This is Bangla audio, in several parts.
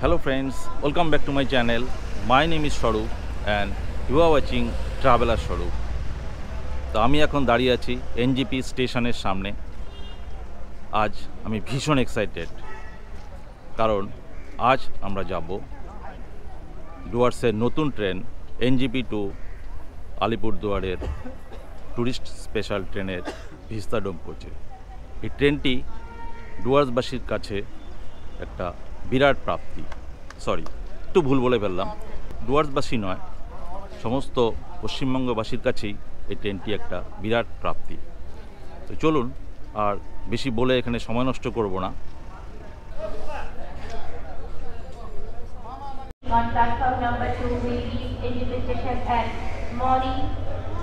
Hello friends, welcome back to my channel. My name is Swarup and you are watching Traveler Swarup. তো আমি এখন দাঁড়িয়ে আছি এনজেপি স্টেশনের সামনে। আজ আমি ভীষণ এক্সাইটেড কারণ আজ আমরা যাব ডুয়ার্সের নতুন ট্রেন এনজেপি টু আলিপুরদুয়ারের ট্যুরিস্ট স্পেশাল ট্রেনের ভিস্তাডোম কোচে। এই ট্রেনটি ডুয়ার্সবাসীর কাছে একটা বিরাট প্রাপ্তি। একটু ভুল বলে ফেললাম, ডুয়ার্সবাসী নয়, সমস্ত পশ্চিমবঙ্গবাসীর কাছেই এই ট্রেনটি একটা বিরাট প্রাপ্তি। তো চলুন আর বেশি বলে এখানে সময় নষ্ট করব না। On platform number 2 will leave NJP station at morning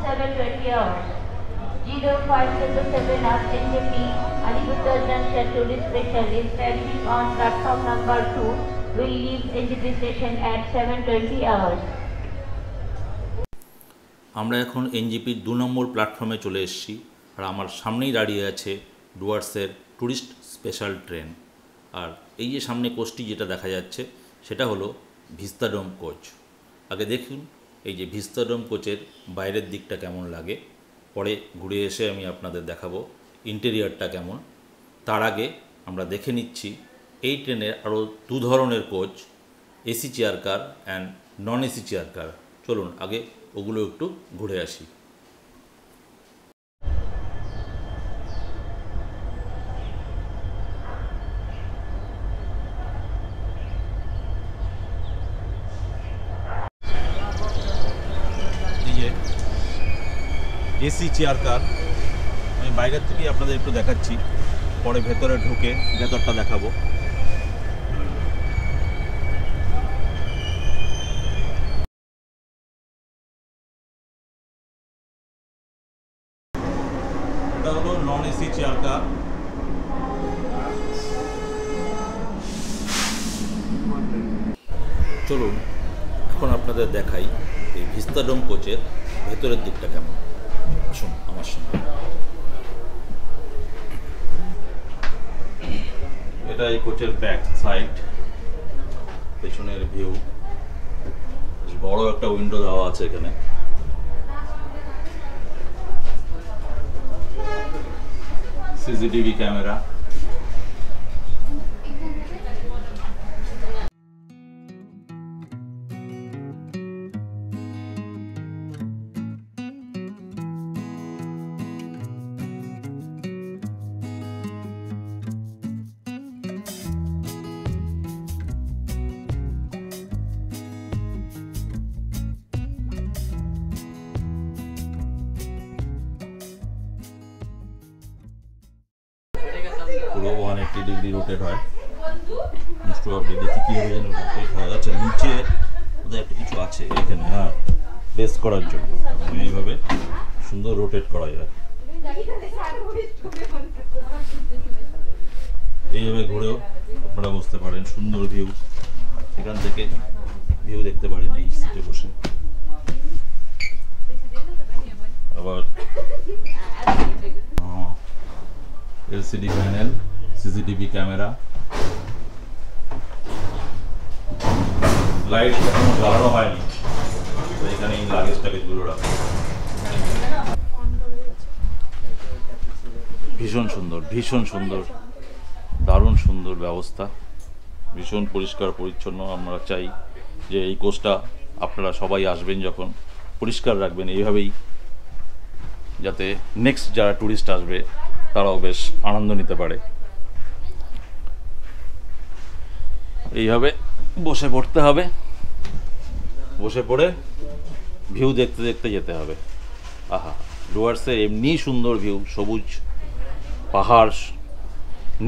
7:20 hours. 0577 of NJP Alipurduar Junction tourist special is standing on platform number 2 will leave NJP station at 7:20 hours. আমরা এখন এনজেপির 2 নম্বর প্ল্যাটফর্মে চলে এসেছি আর আমার সামনেই দাঁড়িয়ে আছে ডুয়ার্সের ট্যুরিস্ট স্পেশাল ট্রেন। আর এই যে সামনে কোচটি যেটা দেখা যাচ্ছে সেটা হলো ভিস্তাডোম কোচ। আগে দেখুন এই যে ভিস্তাডোম কোচের বাইরের দিকটা কেমন লাগে, পরে ঘুরে এসে আমি আপনাদের দেখাবো ইন্টেরিয়রটা কেমন। তার আগে আমরা দেখে নিচ্ছি এই ট্রেনের আরও 2 ধরনের coach, AC chair car and non AC chair car. চলুন আগে ওগুলো একটু ঘুরে আসি। এসি চেয়ার কার আমি বাইরের থেকেই আপনাদের একটু দেখাচ্ছি, পরে ভেতরে ঢুকে ভেতরটা দেখাবো। এটা হলো নন এসি চেয়ার কার। চলুন এখন আপনাদের দেখাই এই ভিস্তাডোম কোচের ভেতরের দিকটা কেমন। আসুন আমার সঙ্গে। এটা এই কোচের ব্যাক সাইড, পেছনের ভিউ। বড় একটা উইন্ডো দেওয়া আছে এখানে। CCTV camera. পুরো 180 ডিগ্রি রোটেট হয়। দেখি কি হবে যেন রোটেট হয়। আচ্ছা, নিচে ওদের একটা কিছু আছে এখানে, হ্যাঁ, প্রেস করার জন্য এইভাবে সুন্দর রোটেট করা যায়। এইভাবে ঘুরেও আপনারা বসতে পারেন, সুন্দর ভিউ। এখান থেকে ভিউ দেখতে পারেন এই সিটে বসে। আবার LCD panel, CCTV camera, light এখনো জ্বালানো হয়নি, তো এখানে এই লাগেজ টাগেজগুলো রাখা। ভীষণ সুন্দর, দারুণ সুন্দর ব্যবস্থা, ভীষণ পরিষ্কার পরিচ্ছন্ন। আমরা চাই যে এই কোচটা আপনারা সবাই আসবেন যখন পরিষ্কার রাখবেন, এইভাবেই যাতে নেক্সট যারা ট্যুরিস্ট আসবে তারাও বেশ আনন্দ নিতে পারে। এইভাবে বসে পড়তে হবে, বসে পড়ে ভিউ দেখতে দেখতে যেতে হবে। আহা, ডুয়ার্সের এমনি সুন্দর ভিউ, সবুজ পাহাড়,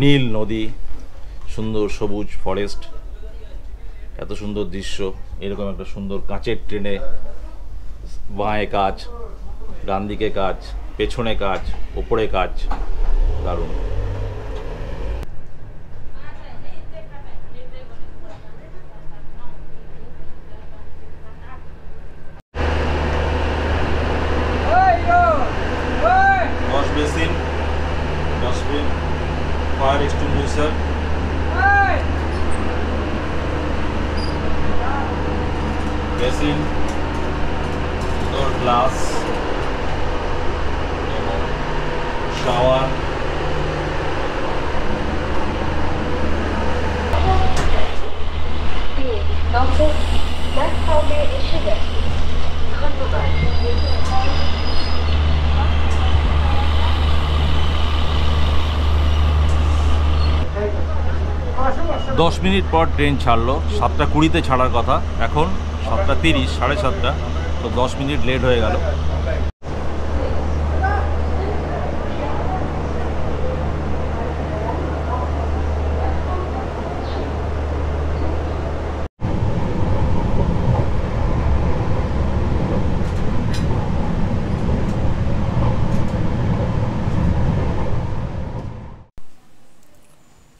নীল নদী, সুন্দর সবুজ ফরেস্ট, এত সুন্দর দৃশ্য। এরকম একটা সুন্দর কাচের ট্রেনে বাঁয়ে কাজ, ডান দিকে কাজ, পেছনে কাজ, ওপরে কাজ, দারুণ। Wash basin, dustbin, fire extinguisher, number প্ল্যাটফর্মে এসে গেছে। ধন্যবাদ। 10 মিনিট পর ট্রেন ছাড়লো। 7:20-তে ছাড়ার কথা, এখন 7:30, 7:30, তো 10 মিনিট লেট হয়ে গেল।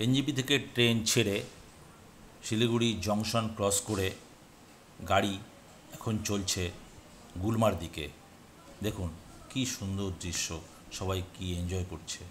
এনজেপি থেকে ট্রেন ছেড়ে শিলিগুড়ি জংশন ক্রস করে গাড়ি এখন চলছে গুলমার দিকে। দেখুন কি সুন্দর দৃশ্য, সবাই কি এনজয় করছে।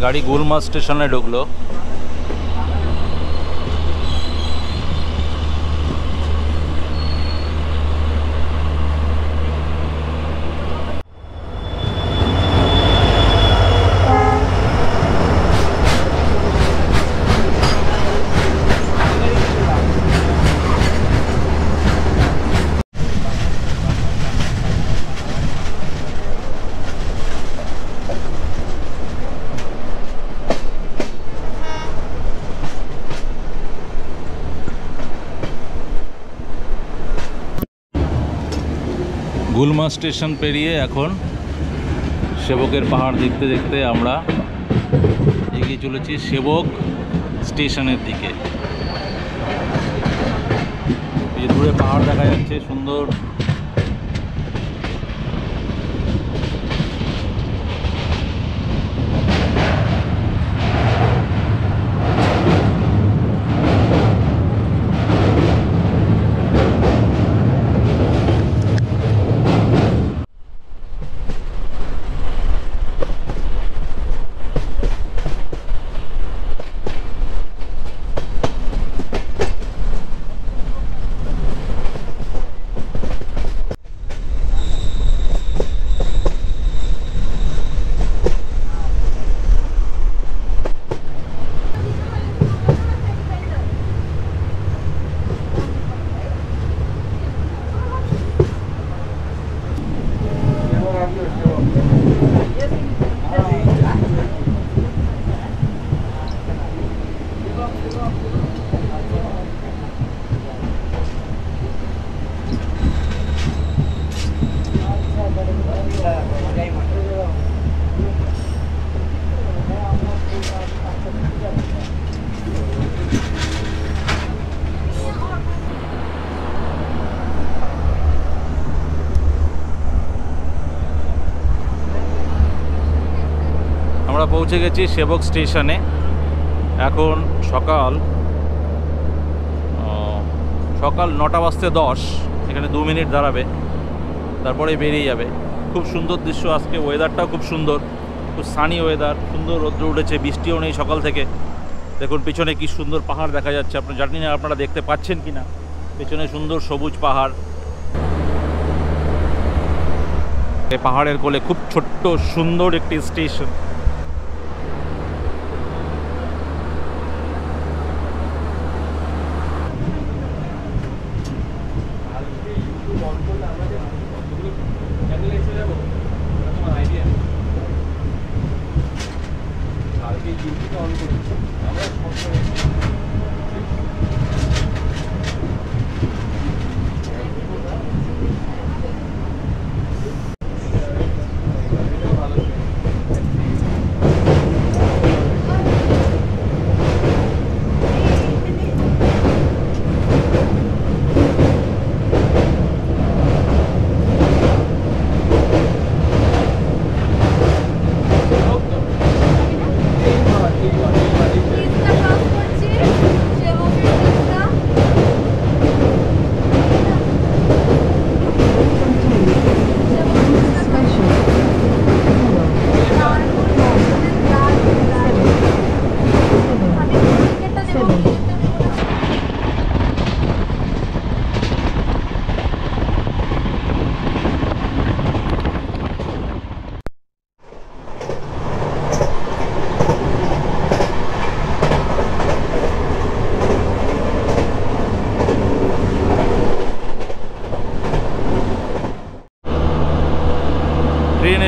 গাড়ি গুলমা স্টেশনে ঢুকলো। গুলমা স্টেশন পেরিয়ে এখন সেবকের পাহাড় দেখতে দেখতে আমরা এগিয়ে চলেছি সেবক স্টেশনের দিকে। এই দূরে পাহাড় দেখা যাচ্ছে সুন্দর। আমরা পৌঁছে গেছি সেবক স্টেশনে। এখন সকাল 9:10। এখানে 2 মিনিট দাঁড়াবে, তারপরে বেরিয়ে যাবে। খুব সুন্দর দৃশ্য আজকে, ওয়েদারটাও খুব সুন্দর, খুব সানি ওয়েদার, সুন্দর রৌদ্র উঠেছে, বৃষ্টিও নেই সকাল থেকে। দেখুন পিছনে কি সুন্দর পাহাড় দেখা যাচ্ছে, আপনারা জানি না আপনারা দেখতে পাচ্ছেন কি না। পেছনে সুন্দর সবুজ পাহাড়, পাহাড়ের কোলে খুব ছোট্ট সুন্দর একটি স্টেশন।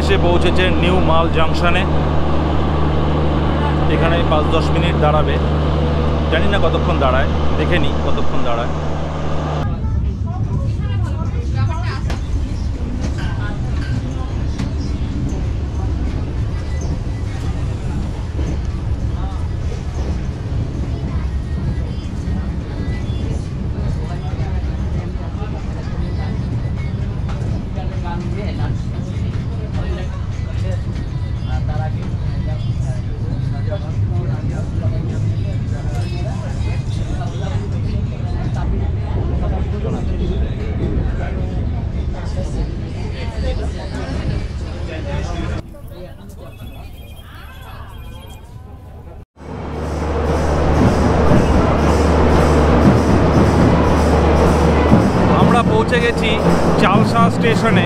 এসে পৌঁছেছে নিউ মাল জাংশনে। এখানে 5-10 মিনিট দাঁড়াবে, জানি না কতক্ষণ দাঁড়ায়, দেখে নিই কতক্ষণ দাঁড়ায়। পৌঁছে গেছি চালসা স্টেশনে।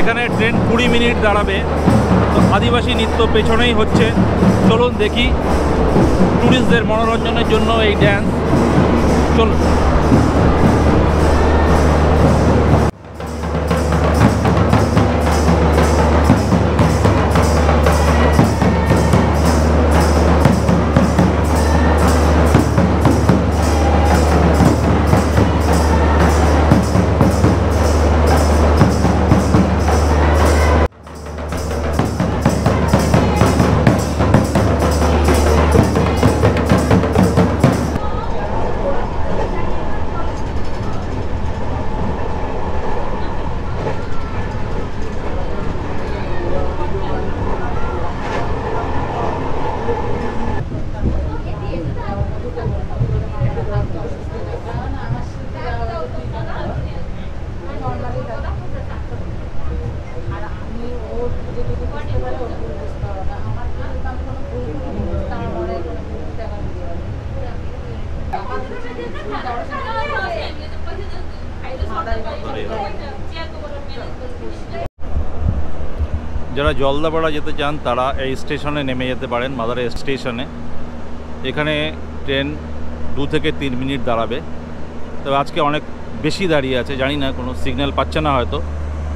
এখানে ট্রেন 20 মিনিট দাঁড়াবে। তো আদিবাসী নৃত্য পেছনেই হচ্ছে, চলুন দেখি। ট্যুরিস্টদের মনোরঞ্জনের জন্য এই ড্যান্স, চলুন। যারা জলদাপাড়া যেতে চান তারা এই স্টেশনে নেমে যেতে পারেন, মাদারে স্টেশনে। এখানে ট্রেন 2 থেকে 3 মিনিট দাঁড়াবে। তবে আজকে অনেক বেশি দাঁড়িয়ে আছে, জানি না, কোনো সিগন্যাল পাচ্ছে না, হয়তো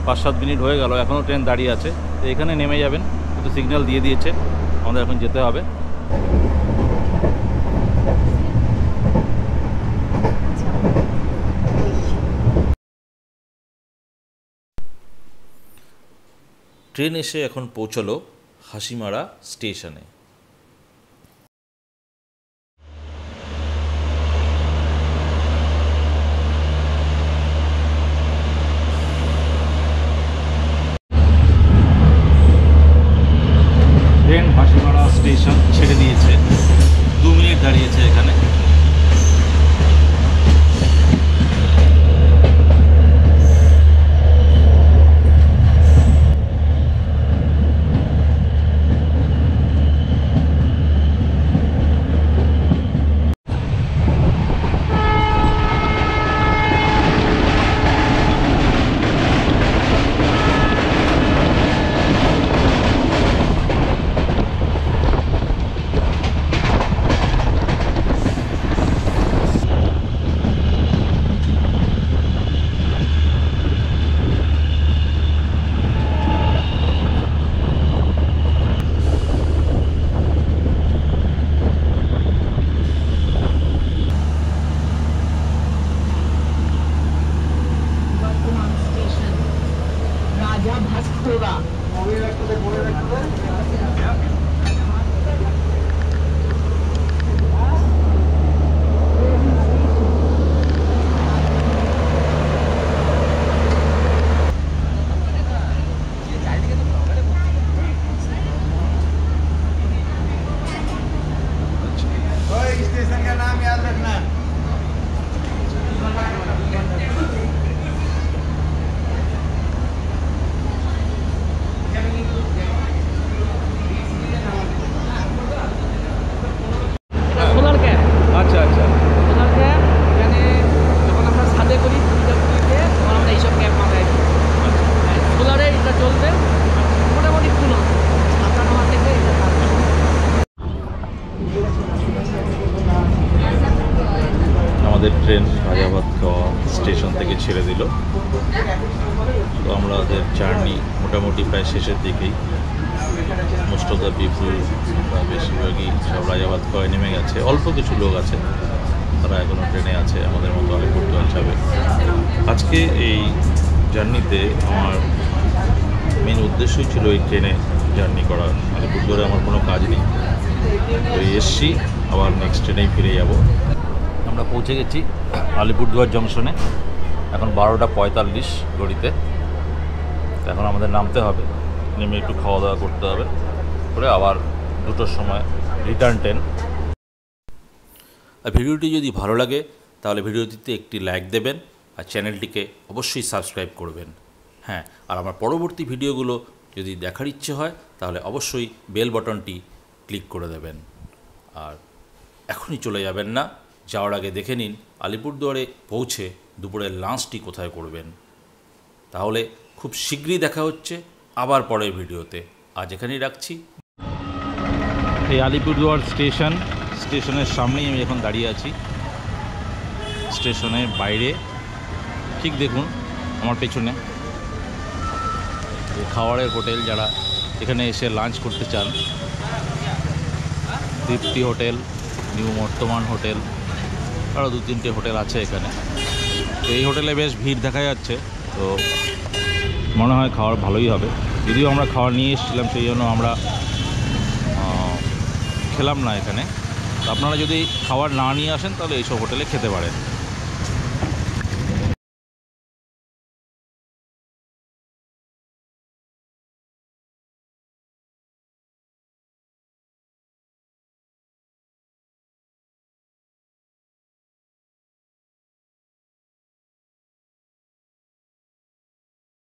5-7 মিনিট হয়ে গেল, এখনও ট্রেন দাঁড়িয়ে আছে। তো এখানে নেমে যাবেন, কিন্তু সিগন্যাল দিয়ে দিয়েছে, আমাদের এখন যেতে হবে। ট্রেন এসে এখন পৌঁছলো হাসিমারা স্টেশনে। ট্রেন হাসিমারা স্টেশন ছেড়ে দিয়েছে, 2 মিনিট দাঁড়িয়েছে এখানে। তো আমাদের জার্নি মোটামুটি প্রায় শেষের দিকেই। মোস্ট অফ দ্য পিপুল বা বেশিরভাগই সব রাজাবাদ করে নেমে গেছে, অল্প কিছু লোক আছে তারা এখনও ট্রেনে আছে আমাদের মতো আলিপুরদুয়ার যাবে। আজকে এই জার্নিতে আমার মেন উদ্দেশ্যই ছিল এই ট্রেনে জার্নি করা। আলিপুরদুয়ারে আমার কোনো কাজ নেই, ওই এসছি, আবার নেক্সট ট্রেনেই ফিরে যাব। আমরা পৌঁছে গেছি আলিপুরদুয়ার জংশনে, এখন 12টা 45 ঘড়িতে। এখন আমাদের নামতে হবে, নেমে একটু খাওয়া দাওয়া করতে হবে, করে আবার 2টোর সময় রিটার্ন ট্রেন। আর ভিডিওটি যদি ভালো লাগে তাহলে ভিডিওটিতে একটি লাইক দেবেন আর চ্যানেলটিকে অবশ্যই সাবস্ক্রাইব করবেন। হ্যাঁ, আর আমার পরবর্তী ভিডিওগুলো যদি দেখার ইচ্ছে হয় তাহলে অবশ্যই বেল বাটনটি ক্লিক করে দেবেন। আর এখনই চলে যাবেন না, যাওয়ার আগে দেখে নিন আলিপুরদুয়ারে পৌঁছে দুপুরের লাঞ্চটি কোথায় করবেন। তাহলে খুব শীঘ্রই দেখা হচ্ছে আবার পরের ভিডিওতে। আজ এখানেই রাখছি। এই আলিপুরদুয়ার স্টেশনের সামনেই আমি এখন দাঁড়িয়ে আছি। স্টেশনের বাইরে ঠিক দেখুন আমার পেছনে খাওয়ারের হোটেল, যারা এখানে এসে লাঞ্চ করতে চান, তৃপ্তি হোটেল, নিউ বর্তমান হোটেল, আরও 2-3টে হোটেল আছে এখানে। তো এই হোটেলে বেশ ভিড় দেখা যাচ্ছে, তো মনে হয় খাওয়ার ভালোই হবে। যদিও আমরা খাওয়ার নিয়ে এসেছিলাম, সেই জন্য আমরা খেলাম না এখানে। তো আপনারা যদি খাবার না নিয়ে আসেন তাহলে এইসব হোটেলে খেতে পারেন।